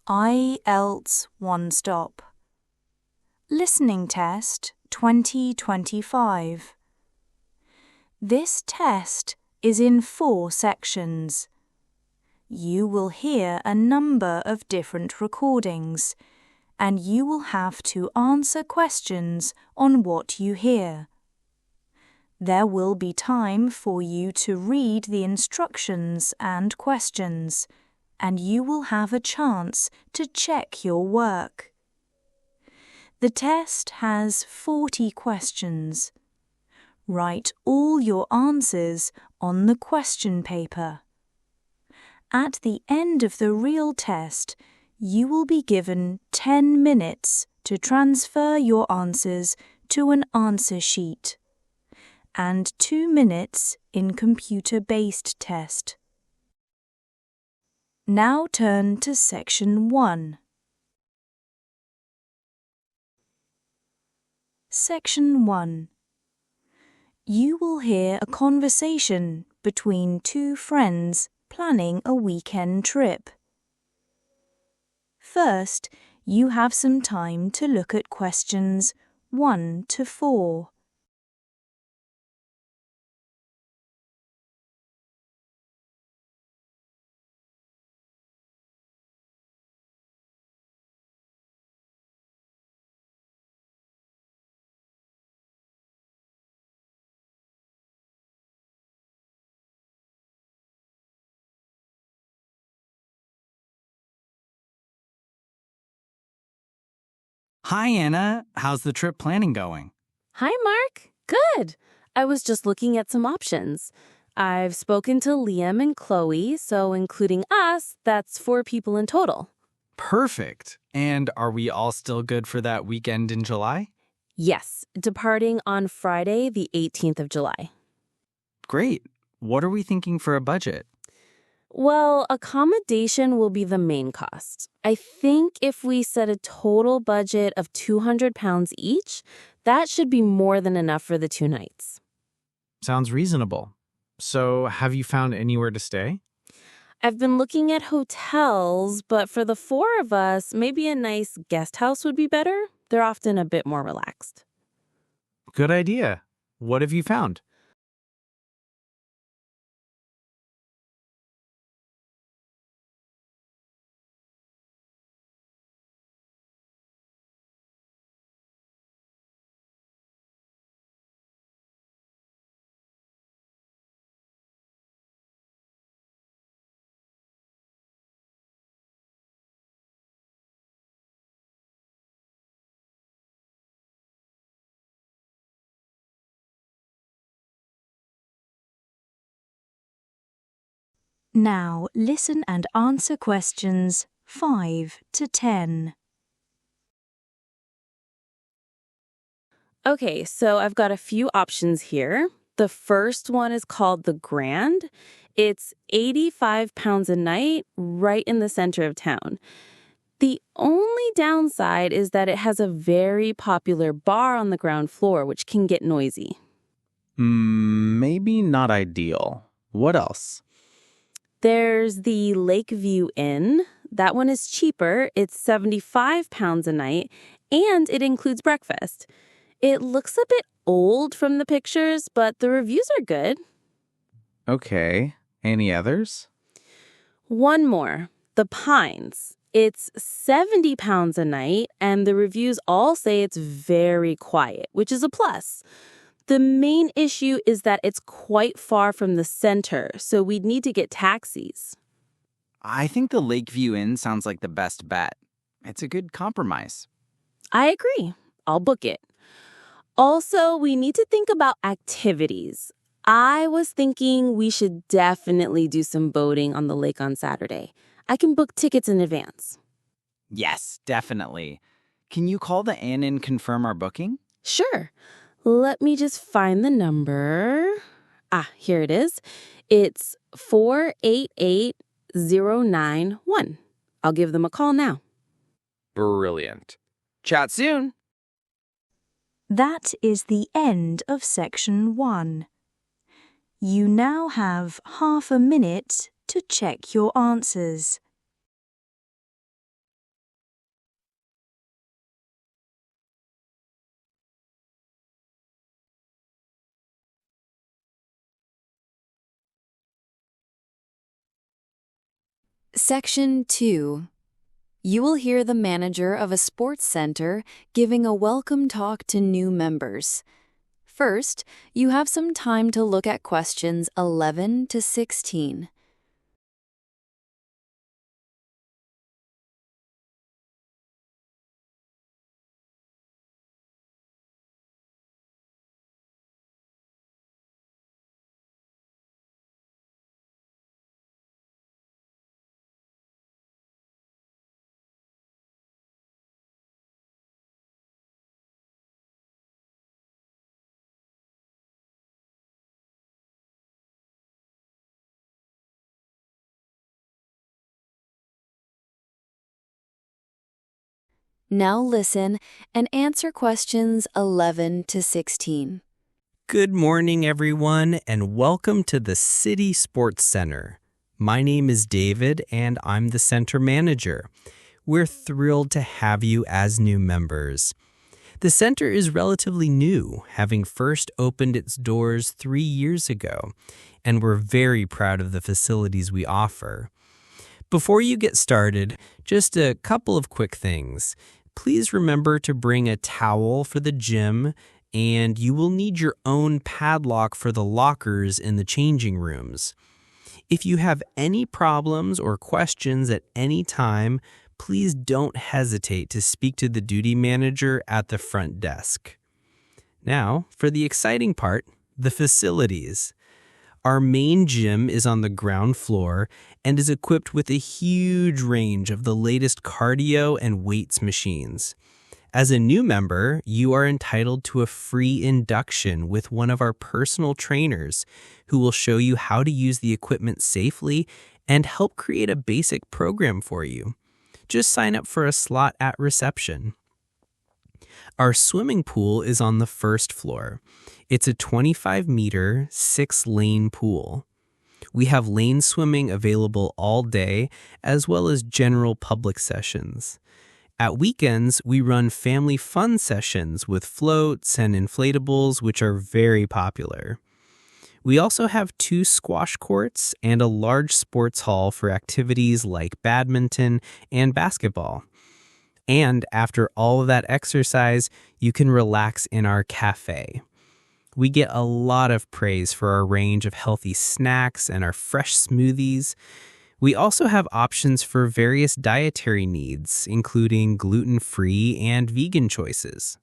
Ielts One Stop. Listening Test 2025. This test is in 4 sections. You will hear a number of different recordings, and you will have to answer questions on what you hear. There will be time for you to read the instructions and questions, and you will have a chance to check your work. The test has 40 questions. Write all your answers on the question paper. At the end of the real test, you will be given 10 minutes to transfer your answers to an answer sheet, and 2 minutes in computer-based test. Now turn to Section 1. Section 1. You will hear a conversation between 2 friends planning a weekend trip. First, you have some time to look at questions 1 to 4. Hi, Anna. How's the trip planning going? Hi, Mark. Good. I was just looking at some options. I've spoken to Liam and Chloe, so including us, that's 4 people in total. Perfect. And are we all still good for that weekend in July? Yes, departing on Friday, the 18th of July. Great. What are we thinking for a budget? Well, accommodation will be the main cost. I think if we set a total budget of £200 each, that should be more than enough for the 2 nights. Sounds reasonable. So, have you found anywhere to stay? I've been looking at hotels, but for the 4 of us, maybe a nice guest house would be better. They're often a bit more relaxed. Good idea. What have you found? Now listen and answer questions 5 to 10. Okay, so I've got a few options here. The first one is called the Grand. It's £85 a night right in the center of town. The only downside is that it has a very popular bar on the ground floor, which can get noisy. Maybe not ideal. What else? There's the Lakeview Inn. That one is cheaper. It's £75 a night, and it includes breakfast. It looks a bit old from the pictures, but the reviews are good. Okay. Any others? One more, the Pines. It's £70 a night, and the reviews all say it's very quiet, which is a plus. The main issue is that it's quite far from the center, so we'd need to get taxis. I think the Lakeview Inn sounds like the best bet. It's a good compromise. I agree. I'll book it. Also, we need to think about activities. I was thinking we should definitely do some boating on the lake on Saturday. I can book tickets in advance. Yes, definitely. Can you call the inn and confirm our booking? Sure. Let me just find the number. Here it is. It's 488091. I'll give them a call now. Brilliant. Chat soon. That is the end of Section 1. You now have half a minute to check your answers. Section 2. You will hear the manager of a sports center giving a welcome talk to new members. First, you have some time to look at questions 11 to 16. Now listen and answer questions 11 to 16. Good morning, everyone, and welcome to the City Sports Center. My name is David, and I'm the center manager. We're thrilled to have you as new members. The center is relatively new, having first opened its doors 3 years ago, and we're very proud of the facilities we offer. Before you get started, just a couple of quick things. Please remember to bring a towel for the gym, and you will need your own padlock for the lockers in the changing rooms. If you have any problems or questions at any time, please don't hesitate to speak to the duty manager at the front desk. Now, for the exciting part, the facilities. Our main gym is on the ground floor and is equipped with a huge range of the latest cardio and weights machines. As a new member, you are entitled to a free induction with one of our personal trainers who will show you how to use the equipment safely and help create a basic program for you. Just sign up for a slot at reception. Our swimming pool is on the first floor. It's a 25-meter, 6-lane pool. We have lane swimming available all day, as well as general public sessions. At weekends, we run family fun sessions with floats and inflatables, which are very popular. We also have 2 squash courts and a large sports hall for activities like badminton and basketball. And after all of that exercise, you can relax in our cafe. We get a lot of praise for our range of healthy snacks and our fresh smoothies. We also have options for various dietary needs, including gluten-free and vegan choices.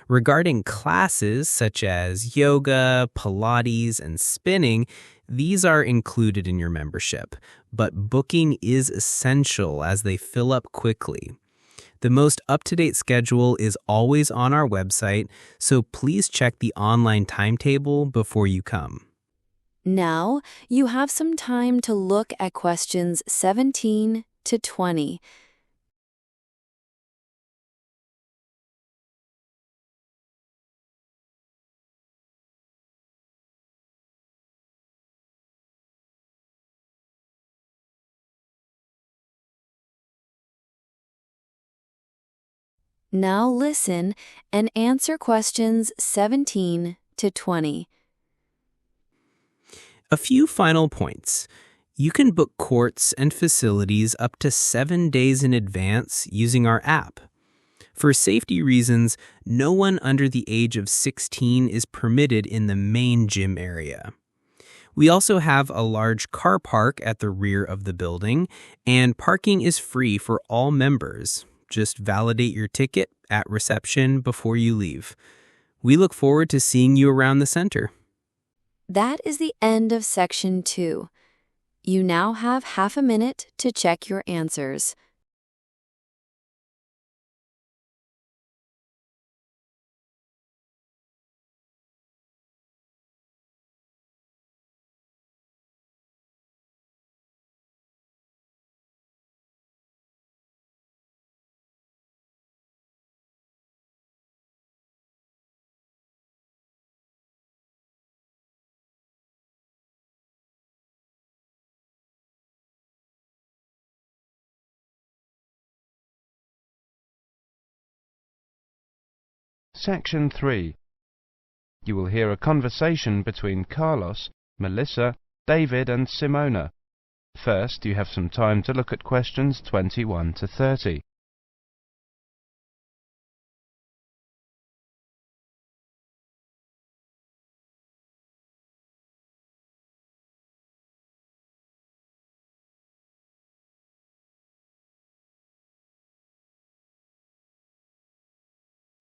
Regarding classes such as yoga, Pilates, and spinning, these are included in your membership, but booking is essential as they fill up quickly. The most up-to-date schedule is always on our website, so please check the online timetable before you come. Now, you have some time to look at questions 17 to 20. Now listen and answer questions 17 to 20. A few final points. You can book courts and facilities up to 7 days in advance using our app. For safety reasons, no one under the age of 16 is permitted in the main gym area. We also have a large car park at the rear of the building, and parking is free for all members. Just validate your ticket at reception before you leave. We look forward to seeing you around the center. That is the end of Section 2. You now have half a minute to check your answers. Section 3. You will hear a conversation between Carlos, Melissa, David and Simona. First, you have some time to look at questions 21 to 30.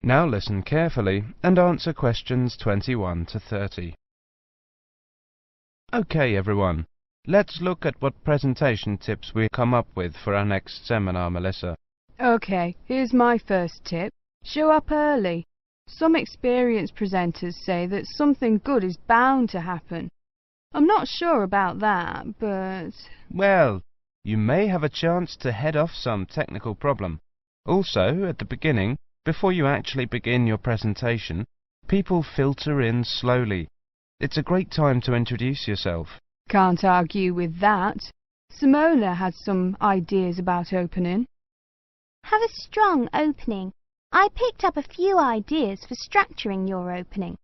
Now listen carefully and answer questions 21 to 30. Okay, everyone. Let's look at what presentation tips we come up with for our next seminar, Melissa. Okay, here's my first tip. Show up early. Some experienced presenters say that something good is bound to happen. I'm not sure about that, but... Well, you may have a chance to head off some technical problem. Also, at the beginning, before you actually begin your presentation, people filter in slowly. It's a great time to introduce yourself. Can't argue with that. Simona has some ideas about opening. Have a strong opening. I picked up a few ideas for structuring your opening.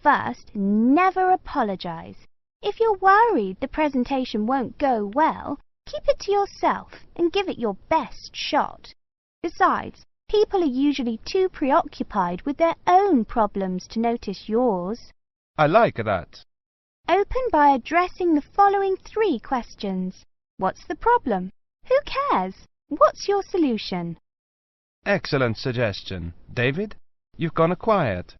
First, never apologize. If you're worried the presentation won't go well, keep it to yourself and give it your best shot. Besides, people are usually too preoccupied with their own problems to notice yours. I like that. Open by addressing the following 3 questions. What's the problem? Who cares? What's your solution? Excellent suggestion. David, you've gone quiet.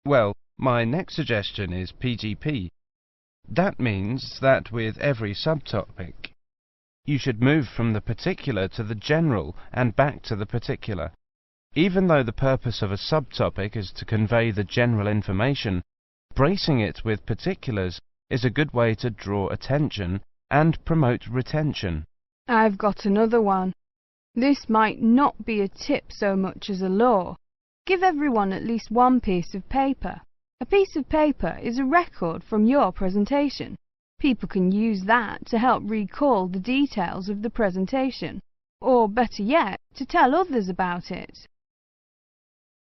Well, my next suggestion is PGP. That means that with every subtopic, you should move from the particular to the general and back to the particular. Even though the purpose of a subtopic is to convey the general information, bracing it with particulars is a good way to draw attention and promote retention. I've got another one. This might not be a tip so much as a law. Give everyone at least one piece of paper. A piece of paper is a record from your presentation. People can use that to help recall the details of the presentation, or better yet, to tell others about it.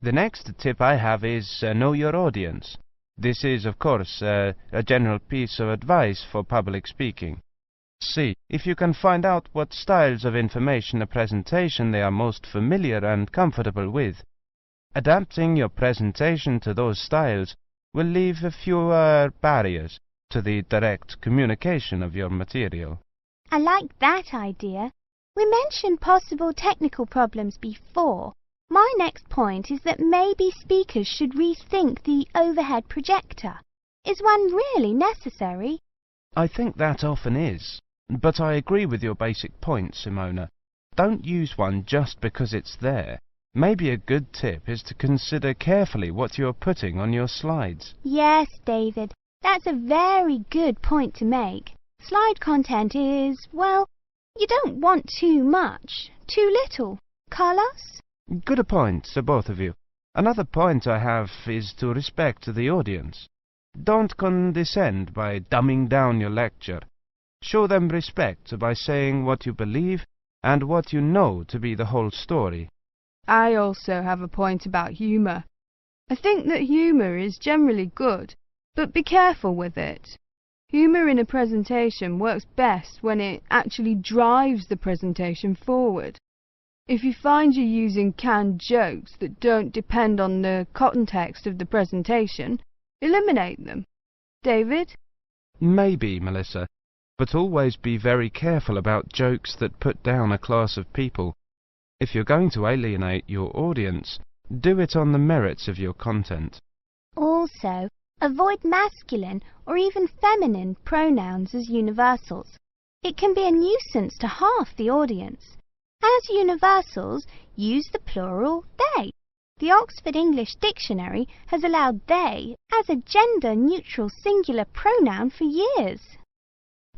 The next tip I have is know your audience. This is, of course, a general piece of advice for public speaking. See if you can find out what styles of information a presentation they are most familiar and comfortable with. Adapting your presentation to those styles will leave fewer barriers to the direct communication of your material. I like that idea. We mentioned possible technical problems before. My next point is that maybe speakers should rethink the overhead projector. Is one really necessary? I think that often is, but I agree with your basic point, Simona. Don't use one just because it's there. Maybe a good tip is to consider carefully what you're putting on your slides. Yes, David, that's a very good point to make. Slide content is, well, you don't want too much, too little. Carlos? Good point, both of you. Another point I have is to respect the audience. Don't condescend by dumbing down your lecture. Show them respect by saying what you believe and what you know to be the whole story. I also have a point about humour. I think that humour is generally good, but be careful with it. Humour in a presentation works best when it actually drives the presentation forward. If you find you're using canned jokes that don't depend on the context of the presentation, eliminate them. David? Maybe, Melissa, but always be very careful about jokes that put down a class of people. If you're going to alienate your audience, do it on the merits of your content. Also, avoid masculine or even feminine pronouns as universals. It can be a nuisance to half the audience. As universals, use the plural they. The Oxford English Dictionary has allowed they as a gender-neutral singular pronoun for years.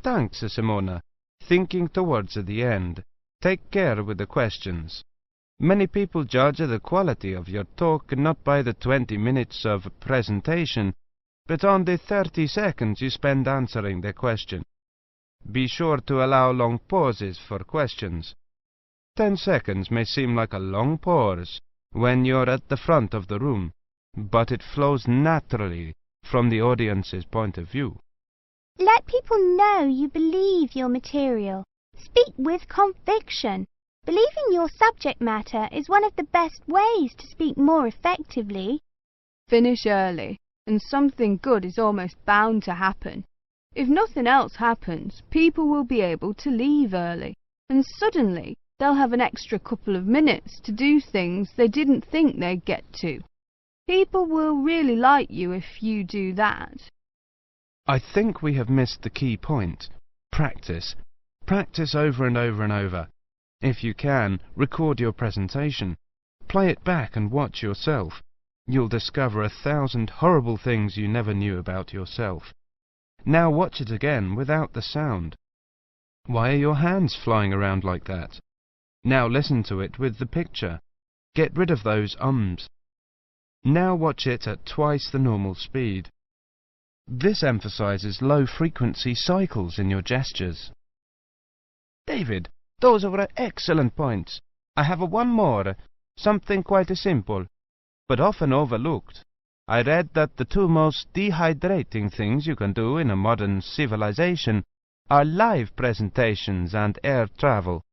Thanks, Simona. Thinking towards the end. Take care with the questions. Many people judge the quality of your talk not by the 20 minutes of presentation, but on the 30 seconds you spend answering the question. Be sure to allow long pauses for questions. 10 seconds may seem like a long pause when you're at the front of the room, but it flows naturally from the audience's point of view. Let people know you believe your material. Speak with conviction. Believing your subject matter is one of the best ways to speak more effectively. Finish early, and something good is almost bound to happen. If nothing else happens, people will be able to leave early, and suddenly they'll have an extra couple of minutes to do things they didn't think they'd get to. People will really like you if you do that. I think we have missed the key point. Practice. Practice over and over and over. If you can, record your presentation. Play it back and watch yourself. You'll discover 1,000 horrible things you never knew about yourself. Now watch it again without the sound. Why are your hands flying around like that? Now listen to it with the picture. Get rid of those ums. Now watch it at twice the normal speed. This emphasizes low-frequency cycles in your gestures. David, those were excellent points. I have one more, something quite simple, but often overlooked. I read that the two most dehydrating things you can do in a modern civilization are live presentations and air travel.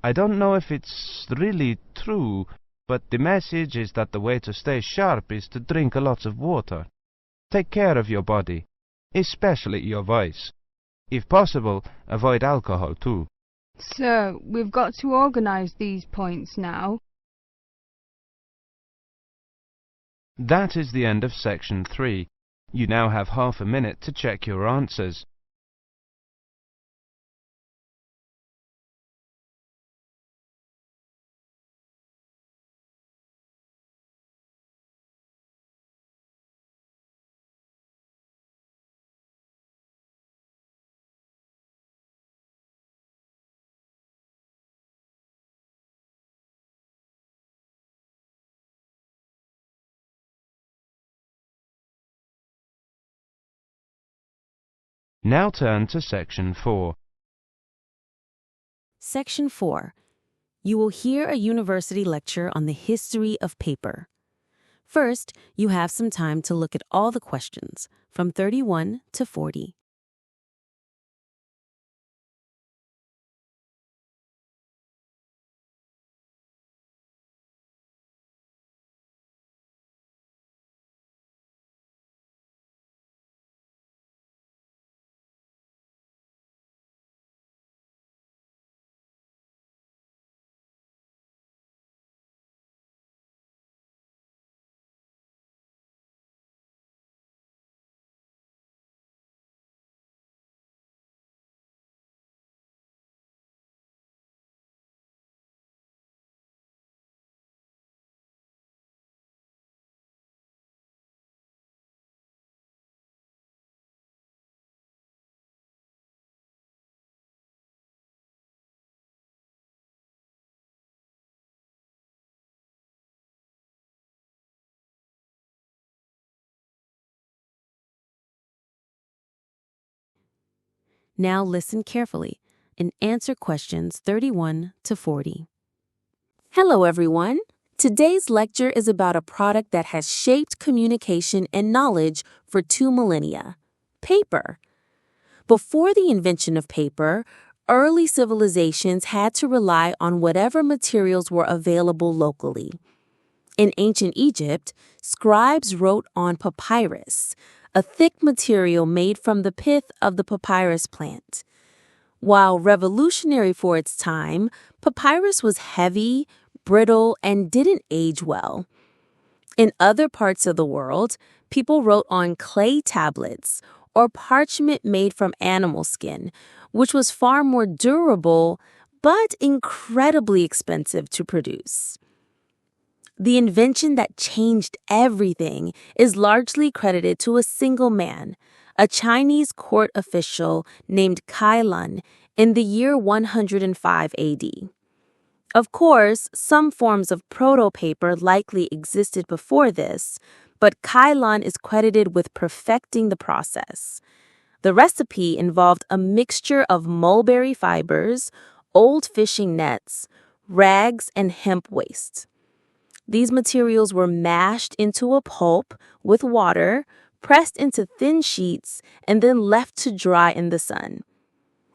I don't know if it's really true, but the message is that the way to stay sharp is to drink a lot of water. Take care of your body, especially your voice. If possible, avoid alcohol too. So, we've got to organize these points now. That is the end of section 3. You now have half a minute to check your answers. Now turn to section 4. Section 4. You will hear a university lecture on the history of paper. First, you have some time to look at all the questions, from 31 to 40. Now listen carefully and answer questions 31 to 40. Hello, everyone. Today's lecture is about a product that has shaped communication and knowledge for 2 millennia: paper. Before the invention of paper, early civilizations had to rely on whatever materials were available locally. In ancient Egypt, scribes wrote on papyrus, a thick material made from the pith of the papyrus plant. While revolutionary for its time, papyrus was heavy, brittle, and didn't age well. In other parts of the world, people wrote on clay tablets or parchment made from animal skin, which was far more durable but incredibly expensive to produce. The invention that changed everything is largely credited to a single man, a Chinese court official named Kai Lun, in the year 105 AD. Of course, some forms of proto-paper likely existed before this, but Kai Lun is credited with perfecting the process. The recipe involved a mixture of mulberry fibers, old fishing nets, rags, and hemp waste. These materials were mashed into a pulp with water, pressed into thin sheets, and then left to dry in the sun.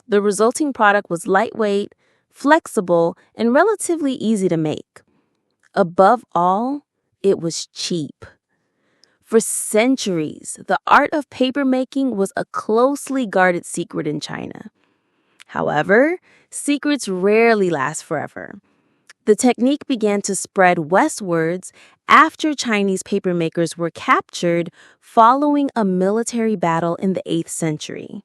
The resulting product was lightweight, flexible, and relatively easy to make. Above all, it was cheap. For centuries, the art of papermaking was a closely guarded secret in China. However, secrets rarely last forever. The technique began to spread westwards after Chinese papermakers were captured following a military battle in the 8th century.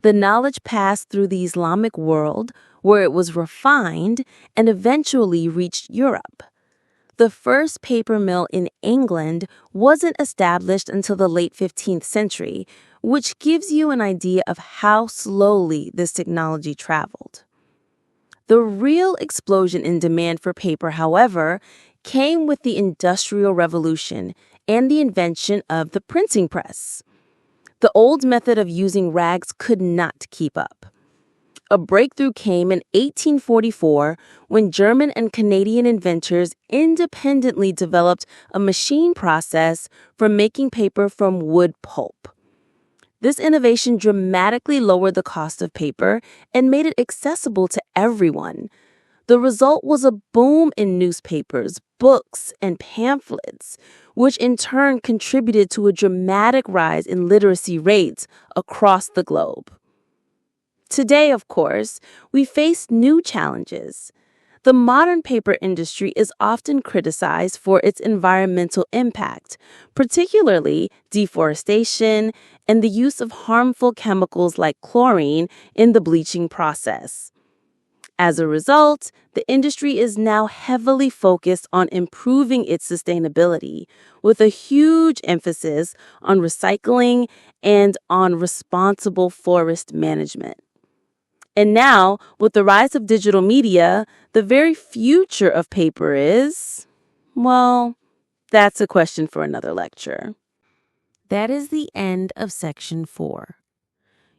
The knowledge passed through the Islamic world, where it was refined and eventually reached Europe. The first paper mill in England wasn't established until the late 15th century, which gives you an idea of how slowly this technology traveled. The real explosion in demand for paper, however, came with the Industrial Revolution and the invention of the printing press. The old method of using rags could not keep up. A breakthrough came in 1844 when German and Canadian inventors independently developed a machine process for making paper from wood pulp. This innovation dramatically lowered the cost of paper and made it accessible to everyone. The result was a boom in newspapers, books, and pamphlets, which in turn contributed to a dramatic rise in literacy rates across the globe. Today, of course, we face new challenges. The modern paper industry is often criticized for its environmental impact, particularly deforestation and the use of harmful chemicals like chlorine in the bleaching process. As a result, the industry is now heavily focused on improving its sustainability, with a huge emphasis on recycling and on responsible forest management. And now, with the rise of digital media, the very future of paper is, well, that's a question for another lecture. That is the end of section 4.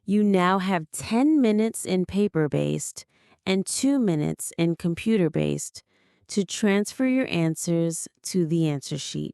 You now have 10 minutes in paper-based and 2 minutes in computer-based to transfer your answers to the answer sheet.